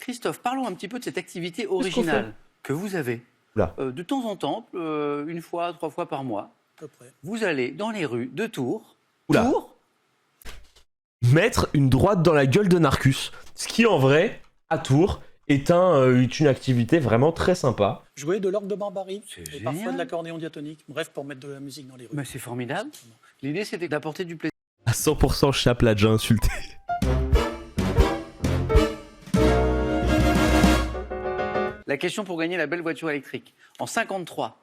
Christophe, parlons un petit peu de cette activité qu'on originale que vous avez. Oula. De temps en temps, 1 fois, 3 fois par mois, À peu près. vous allez dans les rues de Tours. Oula. Tours, Mettre une droite dans la gueule de Narcus. Ce qui, en vrai, à Tours, est une activité vraiment très sympa. Jouer de l'orgue de Barbarie C'est et génial. parfois de l'accordéon diatonique. Bref, pour mettre de la musique dans les rues. mais c'est formidable. L'idée, c'était d'apporter du plaisir. À 100% Chap l'a déjà insulté. La question pour gagner la belle voiture électrique. En 53,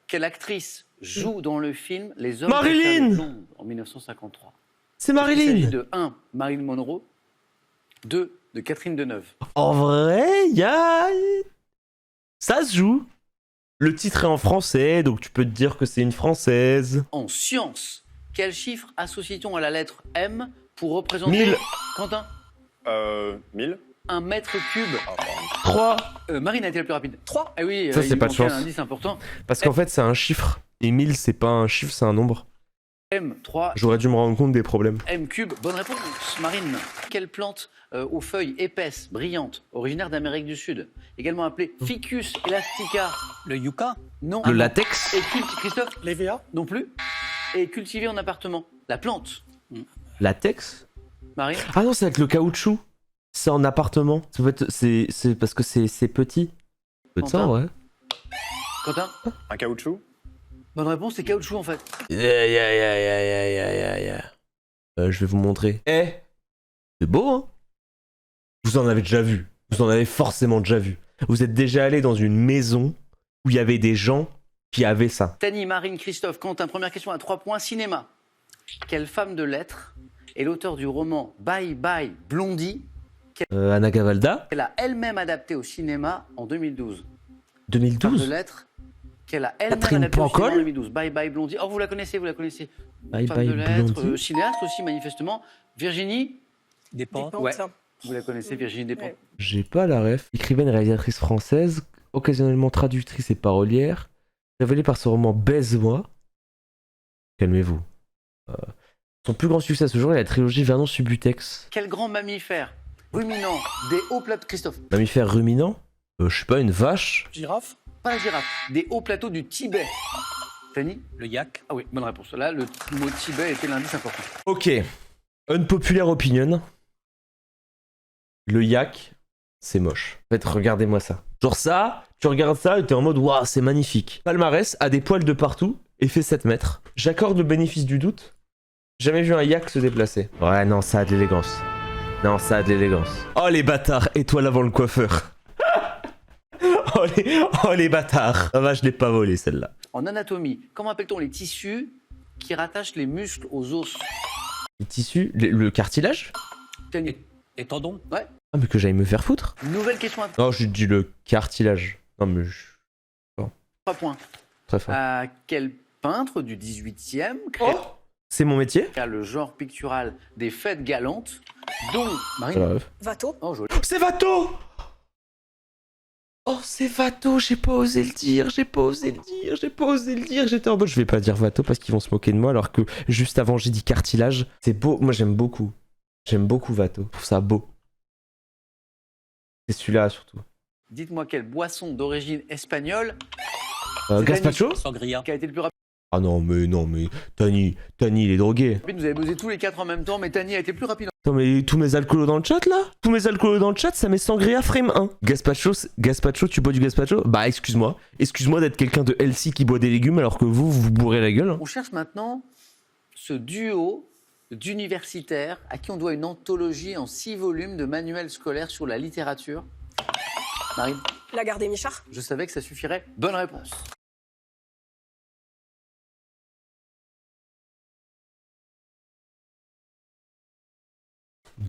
quelle actrice joue dans le film Les Hommes Marilyn de Londres en 1953? C'est Il s'agit Marilyn. de 1. Marilyn Monroe, 2. de Catherine Deneuve. En vrai, ça se joue. Le titre est en français, donc tu peux te dire que c'est une française. En sciences, quel chiffre associe-t-on à la lettre M pour représenter 1000. Quentin, 1000. 1 mètre cube. 3. Marine a été la plus rapide. 3. Ah oui, Ça, c'est il pas de manquait chance. un indice important. Parce qu'en fait, c'est un chiffre. Et 1000, c'est pas un chiffre, c'est un nombre. M, 3. J'aurais dû me rendre compte des problèmes. M cube, bonne réponse. Marine, quelle plante aux feuilles épaisses, brillantes, originaire d'Amérique du Sud, également appelée Ficus elastica? Le yucca. Non. Le latex. Et Christophe, L'EVA. non plus. Et cultivée en appartement. La plante. Latex. Marine, Ah non, c'est avec le caoutchouc. C'est en appartement. C'est parce que c'est petit. Peut être ça, Quentin. ouais. Quentin, Un caoutchouc. bonne réponse, c'est caoutchouc en fait. Je vais vous montrer. C'est beau, hein? Vous en avez déjà vu. Vous en avez forcément déjà vu. Vous êtes déjà allé dans une maison où il y avait des gens qui avaient ça. Tani, Marine, Christophe, Quentin, première question à 3 points. Cinéma. Quelle femme de lettres est l'auteur du roman Bye Bye Blondie, Anna Gavalda, qu'elle a elle-même adapté au cinéma en 2012? Femme de 2012. lettres qu'elle a elle-même Catherine adapté au cinéma en Pancol. 2012. Bye Bye Blondie. Oh, vous la connaissez, vous la connaissez. Bye Femme Bye de lettres, Blondie. cinéaste aussi manifestement. Virginie, Des pentes. Ouais. vous la connaissez, Virginie Despentes. Ouais. J'ai pas la ref. Écrivaine et réalisatrice française, occasionnellement traductrice et parolière, révélée par ce roman Baise-moi. Calmez-vous. Son plus grand succès à ce jour est la trilogie Vernon-Subutex. Quel grand mammifère ruminant des hauts plateaux, Christophe, Mammifère ruminant. Je sais pas, une vache. Girafe. pas la girafe, des hauts plateaux du Tibet. Tani? Le yak. Ah oui, bonne réponse. Là, le mot Tibet était l'indice important. Ok. Unpopular opinion. Le yak, c'est moche. En fait, regardez-moi ça. Genre ça, tu regardes ça et t'es en mode waouh, c'est magnifique. Palmarès a des poils de partout et fait 7 mètres. J'accorde le bénéfice du doute. Jamais vu un yak se déplacer. Ouais, non, ça a de l'élégance. Non, ça a de l'élégance. Oh les bâtards, étoile avant le coiffeur. Oh les bâtards. Ah bah, je l'ai pas volé celle-là. En anatomie, comment appelle-t-on les tissus qui rattachent les muscles aux os? Les tissus, le cartilage. Tani. Et tendons. Ouais. Ah mais que j'aille me faire foutre. Nouvelle question à Non, j'ai dit le cartilage. Non mais je... 3 points. Très fort. À quel peintre du 18e créa Oh, c'est mon métier. le genre pictural des fêtes galantes, dont Ça Marine? va. Vato. Oh, joli. C'est Vato. Oh, c'est Vato, j'ai pas osé le dire, j'étais en mode je vais pas dire Vato parce qu'ils vont se moquer de moi alors que juste avant j'ai dit cartilage. C'est beau, moi j'aime beaucoup Vato, je trouve ça beau. C'est celui-là surtout. Dites-moi quelle boisson d'origine espagnole C'est Gazpacho. Sangria. qui a été le plus rapide? Ah non mais Tani il est drogué. Vous avez buzzé tous les 4 en même temps, mais Tani a été plus rapide. Non mais tous mes alcoolos dans le chat là, ça met sangria frame 1. Gazpacho, tu bois du gazpacho? Bah excuse-moi d'être quelqu'un de healthy qui boit des légumes alors que vous bourrez la gueule. On cherche maintenant ce duo d'universitaires à qui on doit une anthologie en 6 volumes de manuels scolaires sur la littérature. Marine, Lagarde et Michard. je savais que ça suffirait. Bonne réponse.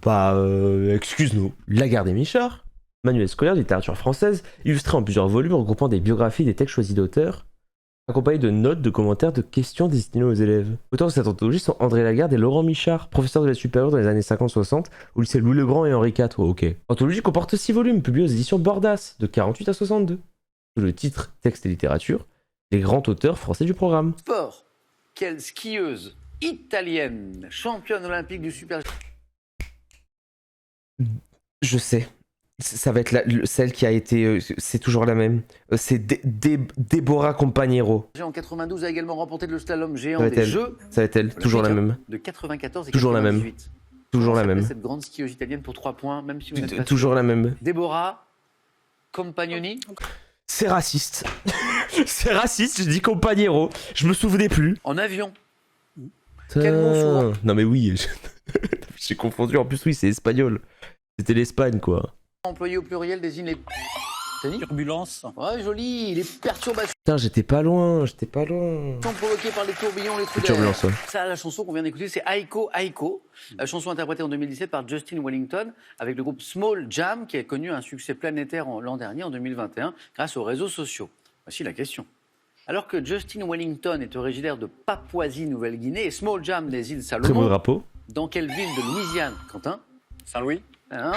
Bah, excuse-nous. Lagarde et Michard, manuel scolaire de littérature française, illustré en plusieurs volumes regroupant des biographies des textes choisis d'auteurs, accompagnés de notes, de commentaires, de questions destinées aux élèves. Auteurs de cette anthologie sont André Lagarde et Laurent Michard, professeurs de la supérieure dans les années 50-60 au lycée Louis-le-Grand et Henri IV. Oh, ok. L'anthologie comporte 6 volumes, publiés aux éditions Bordas, de 48 à 62. Sous le titre Texte et littérature, les grands auteurs français du programme. Sport. Quelle skieuse italienne, championne olympique du super... Je sais. Ça va être celle qui a été. C'est toujours la même. C'est Deborah Compagnero. En 92 a également remporté le slalom géant Ça va être des elle. Jeux Ça va être elle. Toujours la même. de 94 et Toujours la même. 98. Toujours la Comment s'appelle même. Cette grande skieuse italienne pour 3 points, même si vous n'êtes pas Toujours sûr. la même. Deborah Compagnoni. C'est raciste. C'est raciste, j'ai dit Compagnero. Je me souvenais plus. En avion. Quel mot souvent Non mais oui. J'ai confondu. En plus, oui, c'est espagnol. C'était l'Espagne, quoi. Employé au pluriel désigne les... Tony. Turbulence. Ouais, joli. Les perturbations Putain, j'étais pas loin. J'étais pas loin. provoquées par les tourbillons, les trous d'air. Turbulence, ouais. Ça, la chanson qu'on vient d'écouter, c'est Aiko Aiko, la chanson interprétée en 2017 par Justin Wellington avec le groupe Small Jam qui a connu un succès planétaire l'an dernier, en 2021, grâce aux réseaux sociaux. Voici la question. Alors que Justin Wellington est originaire de Papouasie-Nouvelle-Guinée et Small Jam des îles Très beau Salomon, drapeau. dans quelle ville de Louisiane, Quentin, Saint-Louis. hein,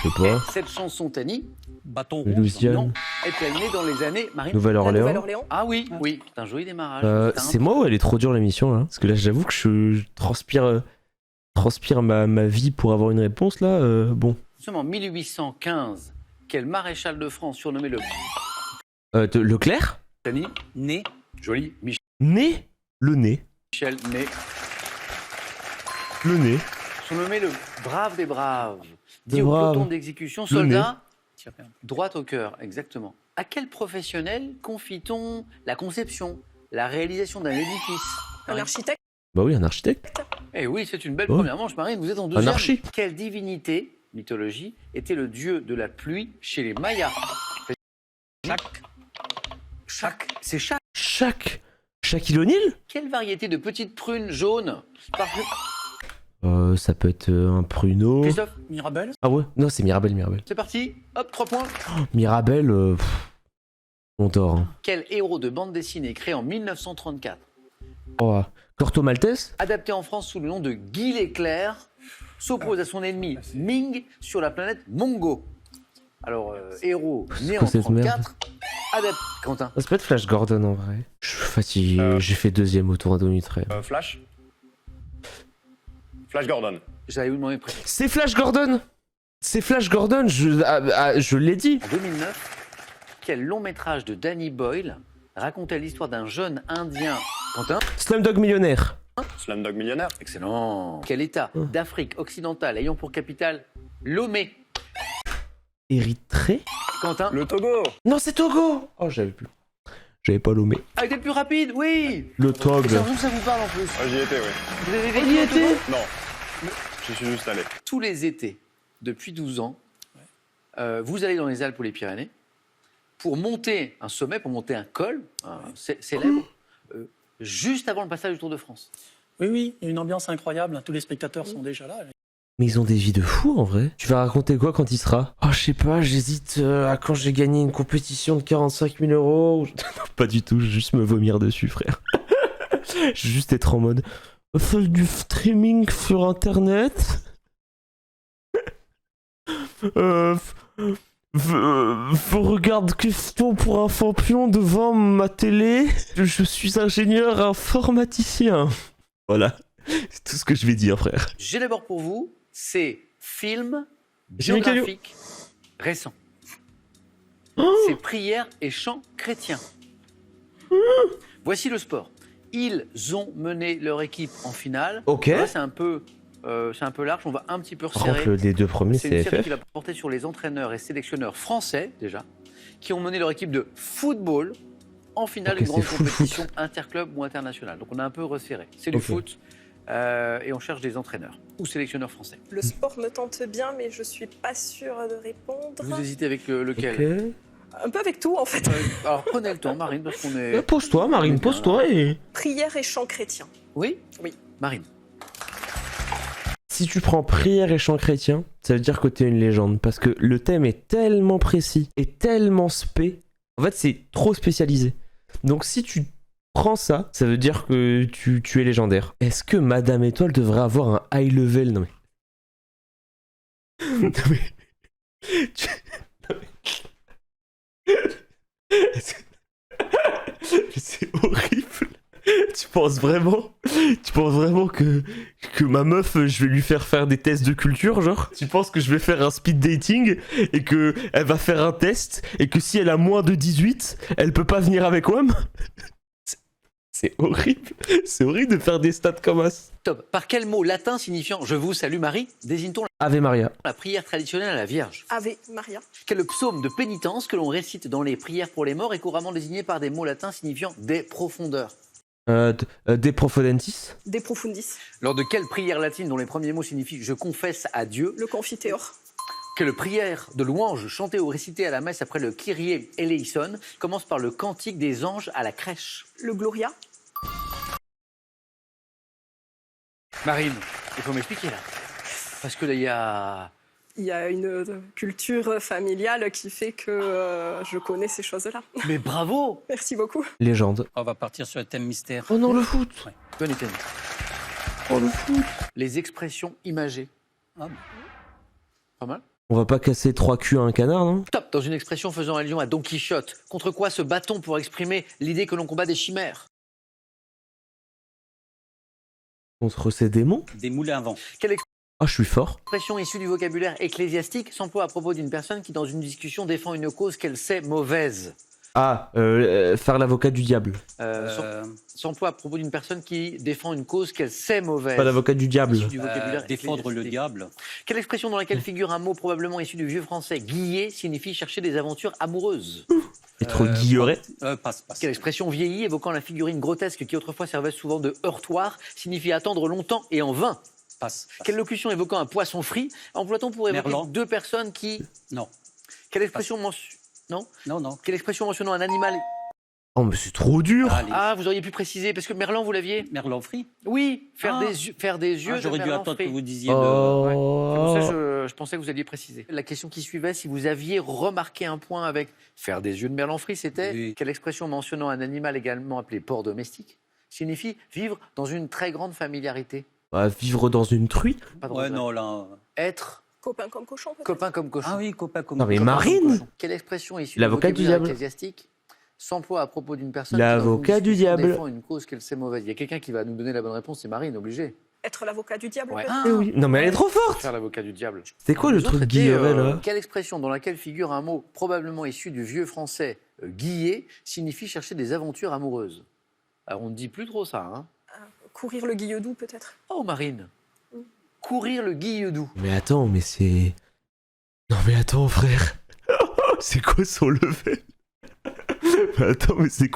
Je sais pas. cette chanson, Tani, Bâton rouge. Louisiane. non, est-elle née dans les années Marine Nouvelle-Orléans. Nouvelle-Orléans. Ah oui, oui, c'est un joli démarrage. C'est un C'est moi ou elle est trop dure l'émission là? Parce que là j'avoue que je transpire ma vie pour avoir une réponse là. Bon. Nous sommes en 1815. Quel maréchal de France surnommé le Leclerc? Tani, Né. joli, Né? Le nez. Michel Ney, Le nez. surnommé le brave des braves, dit Le au brave. peloton d'exécution, Le soldat, Tiré un peu. droit au cœur, exactement. À quel professionnel confie-t-on la conception, la réalisation d'un édifice? Un architecte. Bah oui, un architecte. Eh oui, c'est une belle Oh. première manche, Marine, vous êtes en deuxième. archi. Quelle divinité, mythologie, était le dieu de la pluie chez les Mayas? C'est chaque. Shaquille O'Neal? Quelle variété de petites prunes jaunes parfum... Ça peut être un pruneau. Christophe, Mirabel. Ah ouais? Non, c'est Mirabelle. c'est parti. Hop, 3 points. Mirabelle, on dort. Hein. Quel héros de bande dessinée créé en 1934, Oh, Corto Maltese? adapté en France sous le nom de Guy l'Éclair, s'oppose à son ennemi Ming sur la planète Mongo? Alors, héros né quoi en cette merde 34, adapté... Quentin. Ça peut être Flash Gordon en vrai. Je suis fatigué, j'ai fait deuxième au tour indomitré. Flash. Flash Gordon. J'allais vous demander C'est Flash Gordon! C'est Flash Gordon, je l'ai dit. En 2009, quel long métrage de Danny Boyle racontait l'histoire d'un jeune Indien... Quentin. Slumdog Millionnaire. Slumdog Millionnaire. Excellent. Quel état d'Afrique occidentale ayant pour capitale Lomé? Érythrée? Quentin. Le Togo. Non, c'est Togo! Oh, j'avais plus. J'avais pas Lomé. Ah, était le plus rapide, oui. Le Tog. J'ai l'impression que ça vous parle en plus. Ah, j'y étais, oui. Vous avez vécu au Togo? Non. Je suis juste allé. Tous les étés, depuis 12 ans, vous allez dans les Alpes ou les Pyrénées pour monter un sommet, pour monter un col célèbre, juste avant le passage du Tour de France. Oui, oui, il y a une ambiance incroyable. Tous les spectateurs sont déjà là. Mais ils ont des vies de fous en vrai. Tu vas raconter quoi quand il sera? Oh, je sais pas, j'hésite à quand j'ai gagné une compétition de 45 000 euros. Non, pas du tout, je vais juste me vomir dessus, frère. Je vais juste être en mode. Faire du streaming sur internet. Regarde question pour un champion devant ma télé. Je suis ingénieur informaticien. Voilà, c'est tout ce que je vais dire, frère. J'ai d'abord pour vous, c'est film Jimmy Caillou. biographique récent. C'est prières et chants chrétiens. Voici le sport. Ils ont mené leur équipe en finale. Ok. Là, c'est un peu large, on va un petit peu Par contre, resserrer. les deux premiers, C'est une c'est série FF. qui va porter sur les entraîneurs et sélectionneurs français, déjà, qui ont mené leur équipe de football en finale Ok, d'une grande c'est full compétition interclub ou internationale. Donc on a un peu resserré. C'est du Ok. foot et on cherche des entraîneurs ou sélectionneurs français. Le sport me tente bien, mais je suis pas sûre de répondre. Vous hésitez avec lequel? Ok. Un peu avec tout, en fait. Alors prenez le temps, Marine, parce qu'on est... Pose-toi, Marine, pose-toi et. Prière et chant chrétien. Oui? Oui. Marine. Si tu prends prière et chant chrétien, ça veut dire que t'es une légende. Parce que le thème est tellement précis et tellement spé. En fait, c'est trop spécialisé. Donc si tu prends ça, ça veut dire que tu es légendaire. Est-ce que Madame Étoile devrait avoir un high level? Non mais. Non mais. Non mais... C'est horrible. Tu penses vraiment que que ma meuf, je vais lui faire des tests de culture, genre. Tu penses que je vais faire un speed dating et que elle va faire un test et que si elle a moins de 18, elle peut pas venir avec WAM? C'est horrible. C'est horrible de faire des stats comme ça. Top. Par quel mot latin signifiant « Je vous salue Marie » désigne-t-on Ave Maria. la prière traditionnelle à la Vierge? Ave Maria. Quel est le psaume de pénitence que l'on récite dans les prières pour les morts est couramment désigné par des mots latins signifiant « des profondeurs » De Profodentis. De profundis. Lors de quelle prière latine dont les premiers mots signifient « Je confesse à Dieu » Le confiteor. Quelle prière de louange chantée ou récitée à la messe après le Kyrie eleison commence par le cantique des anges à la crèche? Le gloria. Marine, il faut m'expliquer là. Parce que là, il y a... Il y a une culture familiale qui fait que je connais ces choses-là. Mais bravo! Merci beaucoup. Légende. On va partir sur le thème mystère. Oh non, le foot. Bonne Étienne. Oh le foot. Les expressions imagées. Ah bon. Pas mal. On va pas casser 3 culs à un canard, non? Top. Dans une expression faisant allusion à Don Quichotte, contre quoi se bat-on pour exprimer l'idée que l'on combat des chimères? Contre ces démons? Des moulins à vent. Quelle Ah, je suis fort. expression issue du vocabulaire ecclésiastique s'emploie à propos d'une personne qui, dans une discussion, défend une cause qu'elle sait mauvaise? Ah, faire l'avocat du diable. S'emploie à propos d'une personne qui défend une cause qu'elle sait mauvaise. Pas l'avocat du diable. Issue du vocabulaire Défendre le ecclésiastique. diable. Quelle expression dans laquelle figure un mot probablement issu du vieux français guiller signifie chercher des aventures amoureuses? Être guilleret. Passe. Quelle expression vieillie évoquant la figurine grotesque qui autrefois servait souvent de heurtoir signifie attendre longtemps et en vain? Passe. Quelle locution évoquant un poisson frit emploie-t-on pour évoquer Merlan. deux personnes qui... Non. Quelle expression Non. Non. Quelle expression mentionnant un animal... Oh, mais c'est trop dur. Allez. Ah, vous auriez pu préciser, parce que Merlan, vous l'aviez? Merlan frit. Oui, faire Ah. des yeux de J'aurais dû Merlan attendre que frit. vous disiez Oh. C'est pour ça que je pensais que vous alliez préciser. La question qui suivait, si vous aviez remarqué un point avec faire des yeux de Merlan frit, c'était Oui. quelle expression mentionnant un animal également appelé porc domestique signifie vivre dans une très grande familiarité? Bah, vivre dans une truie. Pas de Ouais, regret. non, là. Être Copain comme cochon, peut-être. copain comme cochon. Ah oui, copain comme. Non, mais Copain comme Marine. cochon. Quelle expression issue L'avocat du du vocabulaire diable. ecclésiastique s'emploie à propos d'une personne L'avocat qui, dans une du discussion, diable. défend une cause qu'elle sait mauvaise? Il y a quelqu'un qui va nous donner la bonne réponse, c'est Marine, obligé. Être l'avocat du diable, Ouais. peut-être. Eh oui. Non, mais elle est trop forte. Faire l'avocat du diable. C'était quoi le Les autres truc étaient, guilleret là? Quelle expression dans laquelle figure un mot probablement issu du vieux français guiller signifie chercher des aventures amoureuses? Alors on ne dit plus trop ça, hein? Courir le guilleudou, peut-être. Oh Marine, courir le guilleudou. Mais attends, mais c'est. Non, mais attends, frère. C'est quoi son level? Mais attends, mais c'est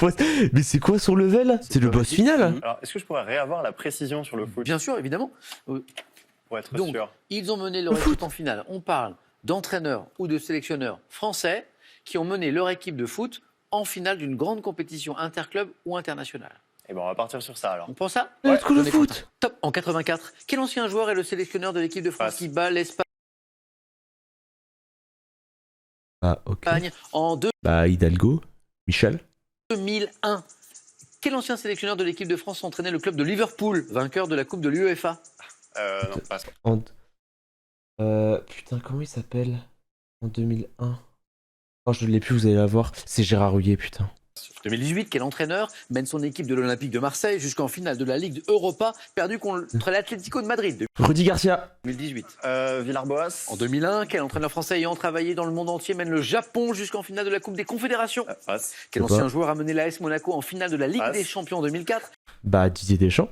quoi son level? C'est le boss final? Alors, est-ce que je pourrais réavoir la précision sur le foot Bien sûr, évidemment. pour être Donc, sûr? ils ont mené leur équipe en finale. On parle d'entraîneurs ou de sélectionneurs français qui ont mené leur équipe de foot en finale d'une grande compétition interclub ou internationale. Eh ben, on va partir sur ça alors. On pense ça? Let's go le J'en ai foot. Top. En 84, quel ancien joueur est le sélectionneur de l'équipe de France Passe. qui bat l'Espagne Ah, ok. en Bah, Hidalgo. Michel. 2001? Quel ancien sélectionneur de l'équipe de France entraînait le club de Liverpool, vainqueur de la Coupe de l'UEFA? Non, passe. Putain, comment il s'appelle? En 2001. Oh, je ne l'ai plus, vous allez la voir. C'est Gérard Rouillet, putain. 2018, quel entraîneur mène son équipe de l'Olympique de Marseille jusqu'en finale de la Ligue Europa, perdue contre l'Atlético de Madrid? Rudy Garcia. 2018. Villar-Boas. En 2001, quel entraîneur français ayant travaillé dans le monde entier mène le Japon jusqu'en finale de la Coupe des Confédérations? Passe. Quel Je sais ancien pas. joueur a mené l'AS Monaco en finale de la Ligue Passe. des Champions en 2004? Bah, Didier Deschamps.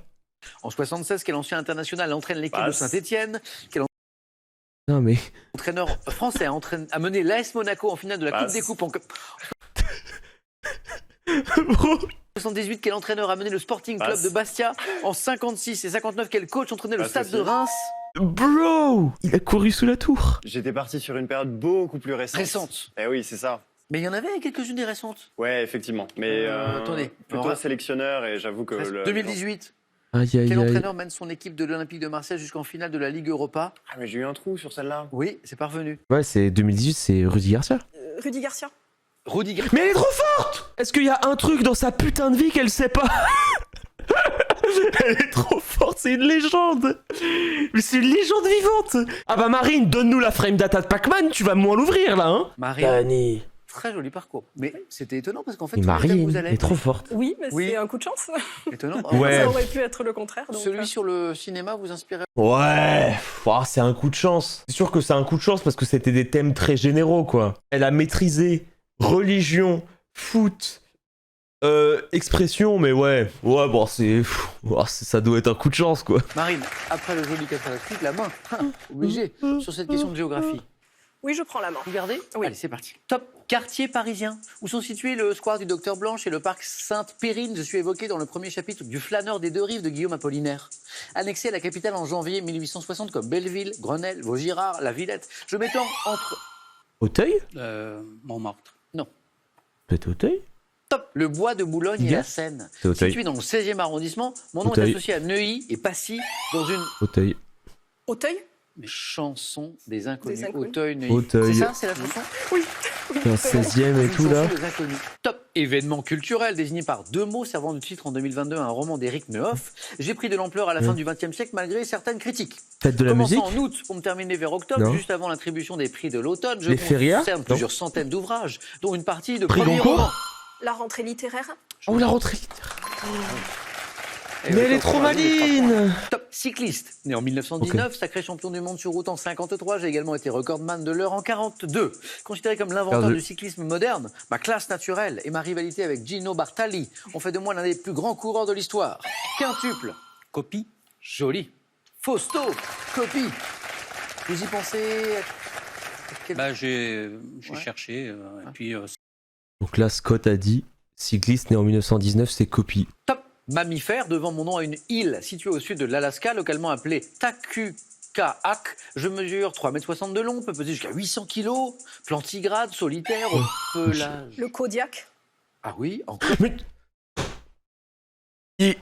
En 76, quel ancien international entraîne l'équipe de Passe. Saint-Etienne? Quel Non, mais. entraîneur français a mené l'AS Monaco en finale de la Passe. Coupe des Coupes en Bro. 78, quel entraîneur a mené le Sporting Club Passe. de Bastia? En 56 et 59, quel coach entraînait le Passe Stade de aussi. Reims? Bro. Il a couru sous la tour. J'étais parti sur une période beaucoup plus récente. Récente. Eh oui, c'est ça. Mais il y en avait quelques-unes des récentes. Ouais, effectivement. Mais Attendez. plutôt Alors, sélectionneur et j'avoue que... 2018, Aïe, aïe, quel aïe. entraîneur mène son équipe de l'Olympique de Marseille jusqu'en finale de la Ligue Europa? Ah, mais j'ai eu un trou sur celle-là. Oui, c'est parvenu. Ouais, c'est 2018, c'est Rudy Garcia. Rudy Garcia. Rudy Garcia. Mais elle est trop forte. Est-ce qu'il y a un truc dans sa putain de vie qu'elle sait pas? Elle est trop forte, c'est une légende. Mais c'est une légende vivante. Ah bah Marine, donne-nous la frame data de Pac-Man, tu vas moins l'ouvrir là, hein? Marie, Dani. très joli parcours. Mais c'était étonnant parce qu'en fait, Et tous les thèmes Marine vous allez. est trop forte. Oui, mais Oui. c'est un coup de chance. Étonnant. Ouais. Ça aurait pu être le contraire. Donc, Celui sur le cinéma vous inspirait? Ouais, c'est un coup de chance. C'est sûr que c'est un coup de chance parce que c'était des thèmes très généraux, quoi. Elle a maîtrisé religion, foot, expression, mais ouais, bon, ça doit être un coup de chance, quoi. Marine, après le joli catastrophique, la main. Obligé. Sur cette question de géographie. Oui, je prends la main. Vous gardez? Oui. Allez, c'est parti. Top. Quartier parisien. Où sont situés le square du Docteur Blanche et le parc Sainte-Périne? Je suis évoqué dans le premier chapitre du Flâneur des deux rives de Guillaume Apollinaire. Annexé à la capitale en janvier 1860 comme Belleville, Grenelle, Vaugirard, La Villette. Je m'étends entre... Auteuil? Montmartre. Peut-être Auteuil? Top. Le bois de Boulogne et Yes. la Seine. C'est Auteuil. Situé dans le 16e arrondissement, mon nom est Auteuil. associé à Neuilly et Passy dans une Auteuil. Auteuil? chanson des inconnus. Des Inconnus. Auteuil, Neuilly. Auteuil. C'est ça, c'est la chanson? Oui. Un 16e et Une tout, là. chanson des inconnus. Top. Événement culturel désigné par deux mots servant de titre en 2022 à un roman d'Éric Nehoff. J'ai pris de l'ampleur à la fin du XXe siècle malgré certaines critiques. Fête de la Commençant musique? en août pour me terminer vers octobre, Non. juste avant l'attribution des prix de l'automne, je Les férias? concerne Non. plusieurs centaines d'ouvrages, dont une partie de Prix premiers Goncourt? romans. La rentrée littéraire? Oh, la rentrée. Et Mais elle oui, est trop encore un jour, les 3 points. maline! Top cycliste. Né en 1919, sacré champion du monde sur route en 53, j'ai également été recordman de l'heure en 42. Considéré comme l'inventeur Perdu. du cyclisme moderne, ma classe naturelle et ma rivalité avec Gino Bartali ont fait de moi l'un des plus grands coureurs de l'histoire. Quintuple. Copie. Joli. Fausto. Copie. Vous y pensez? Bah, j'ai Ouais. cherché. Et puis, Donc là, Scott a dit, cycliste né en 1919, c'est copie. Top. Mammifère, devant mon nom à une île située au sud de l'Alaska, localement appelée Takukaak. Je mesure 3,60 m de long, peut peser jusqu'à 800 kg. Plantigrade, solitaire, au pelage. Le Kodiak? Ah oui, en Mais...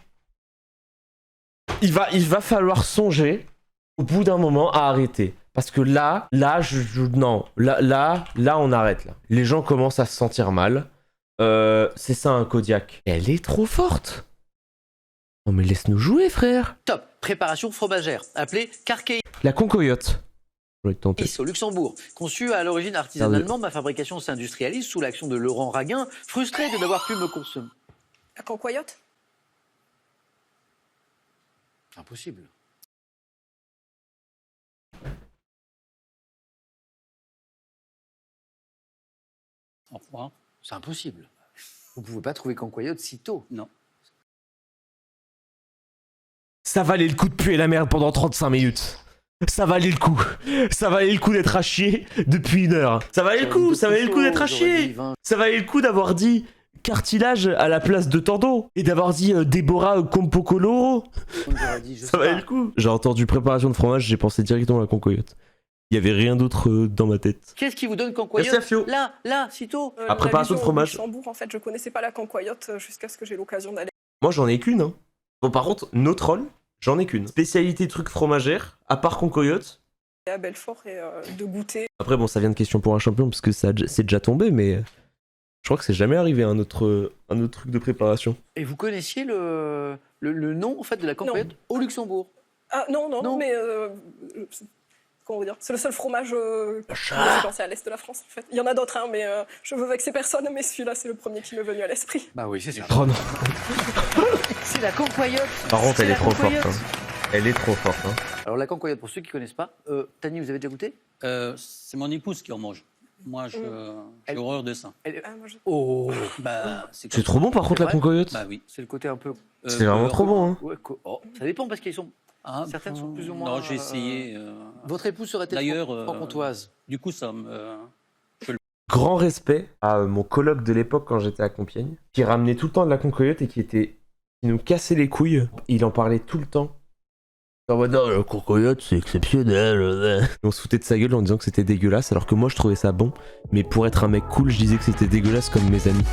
Il va falloir songer, au bout d'un moment, à arrêter. Parce que là, non. Là, on arrête, là. Les gens commencent à se sentir mal. C'est ça, un Kodiak. Elle est trop forte. Non mais laisse-nous jouer, frère. top. Préparation fromagère, appelée Carqueis La concoyote. J'aurais tenté. au Luxembourg. Conçue à l'origine artisanalement, ma fabrication s'industrialise sous l'action de Laurent Raguin, frustré de n'avoir pu me consommer. La Concoyote? Impossible. au revoir. C'est impossible. Vous ne pouvez pas trouver Cancoyote si tôt. Non. Ça valait le coup de puer la merde pendant 35 minutes. Ça valait le coup. Ça valait le coup d'être à chier depuis 1 heure. Ça valait le coup. Ça valait le coup d'être à chier. Ça valait le coup d'avoir dit cartilage à la place de tendon. Et d'avoir dit Déborah Compocoloro. Ça valait le coup. J'ai entendu préparation de fromage, j'ai pensé directement à la concoyote. Il y avait rien d'autre dans ma tête. Qu'est-ce qui vous donne Merci, Cancoyote? Afio. Là, si tôt. À préparation de fromage. Luxembourg, en fait, je connaissais pas la Concoyote jusqu'à ce que j'ai l'occasion d'aller. Moi, j'en ai qu'une. Hein. Bon, par contre, no troll, j'en ai qu'une. Spécialité truc fromagère, à part concoyote. À Belfort et de goûter. Après, bon, ça vient de question pour un champion, parce que c'est déjà tombé, mais je crois que c'est jamais arrivé un autre truc de préparation. Et vous connaissiez le nom en fait de la Cancoyote au Luxembourg? Ah non, Non. mais comment dire, c'est le seul fromage qui me fait penser à l'est de la France en fait. Il y en a d'autres, hein, mais je veux vexer personne, mais celui-là c'est le premier qui m'est venu à l'esprit. Bah oui, c'est ça. Oh non. C'est la Cancoyote. Par contre, elle C'est est la trop forte. Cancoyote. Hein. Elle est trop forte. Hein. Alors la Cancoyote, pour ceux qui ne connaissent pas, Tani, vous avez déjà goûté? C'est mon épouse qui en mange. Moi, j'ai Elle- horreur de ça. Ah, moi, Oh, Bah, C'est comme trop bon, par contre, C'est la vrai concoyote. Bah oui. c'est le côté un peu... C'est vraiment trop bon. Hein. Ouais, ça dépend parce qu'ils sont... Ah, Certaines sont plus ou moins, Non, j'ai essayé. Votre épouse serait-elle D'ailleurs, franc-comtoise? Du coup, ça me. Grand respect à mon coloc de l'époque quand j'étais à Compiègne, qui ramenait tout le temps de la concoyote et qui nous cassait les couilles. Il en parlait tout le temps. En mode, non, la concoyote, c'est exceptionnel. On se foutait de sa gueule en disant que c'était dégueulasse, alors que moi je trouvais ça bon. Mais pour être un mec cool, je disais que c'était dégueulasse comme mes amis.